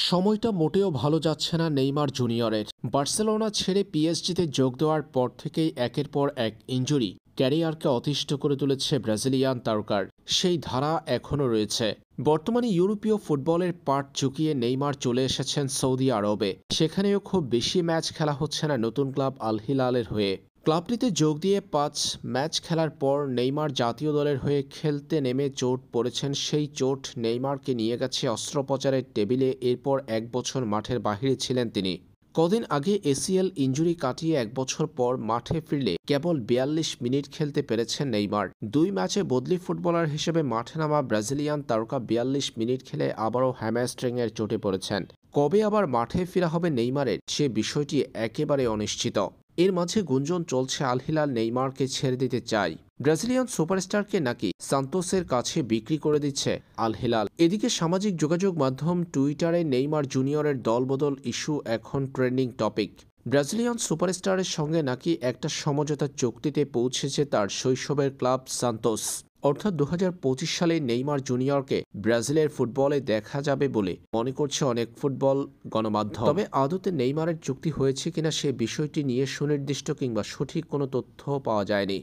সময়টা মোটেও ভালো যাচ্ছে না নেইমার জুনিয়রের। বার্সেলোনা ছেড়ে পিএসজিতে যোগ দেওয়ার পর থেকেই একের পর এক ইনজুরি ক্যারিয়ারকে অতিষ্ঠ করে তুলেছে ব্রাজিলিয়ান তারকার। সেই ধারা এখনও রয়েছে। বর্তমানে ইউরোপীয় ফুটবলের পাট চুকিয়ে নেইমার চলে এসেছেন সৌদি আরবে। সেখানেও খুব বেশি ম্যাচ খেলা হচ্ছে না নতুন ক্লাব আল হিলালের হয়ে। ক্লাবটিতে যোগ দিয়ে ৫ ম্যাচ খেলার পর নেইমার জাতীয় দলের হয়ে খেলতে নেমে চোট পড়েছেন। সেই চোট নেইমারকে নিয়ে গেছে অস্ত্রোপচারের টেবিলে। এরপর ১ বছর মাঠের বাহিরে ছিলেন তিনি। কদিন আগে এসিএল ইনজুরি কাটিয়ে ১ বছর পর মাঠে ফিরলে কেবল ৪২ মিনিট খেলতে পেরেছেন নেইমার। ২ ম্যাচে বদলি ফুটবলার হিসেবে মাঠে নামা ব্রাজিলিয়ান তারকা ৪২ মিনিট খেলে আবারও হ্যামস্ট্রিংয়ের চোটে পড়েছেন। কবে আবার মাঠে ফেরা হবে নেইমারের, সে বিষয়টি একেবারে অনিশ্চিত। এর মাঝে গুঞ্জন চলছে আল হিলাল নেইমারকে ছেড়ে দিতে চায়। ব্রাজিলিয়ান সুপারস্টারকে নাকি সান্তোসের কাছে বিক্রি করে দিচ্ছে আল হিলাল। এদিকে সামাজিক যোগাযোগ মাধ্যম টুইটারে নেইমার জুনিয়রের দলবদল ইস্যু এখন ট্রেন্ডিং টপিক। ব্রাজিলিয়ান সুপারস্টারের সঙ্গে নাকি একটা সমঝোতা চুক্তিতে পৌঁছেছে তার শৈশবের ক্লাব সান্তোস। অর্থাৎ ২০২৫ সালে নেইমার জুনিয়রকে ব্রাজিলের ফুটবলে দেখা যাবে বলে মনে করছে অনেক ফুটবল গণমাধ্যম। তবে আদতে নেইমারের চুক্তি হয়েছে কিনা সে বিষয়টি নিয়ে সুনির্দিষ্ট কিংবা সঠিক কোনো তথ্য পাওয়া যায়নি।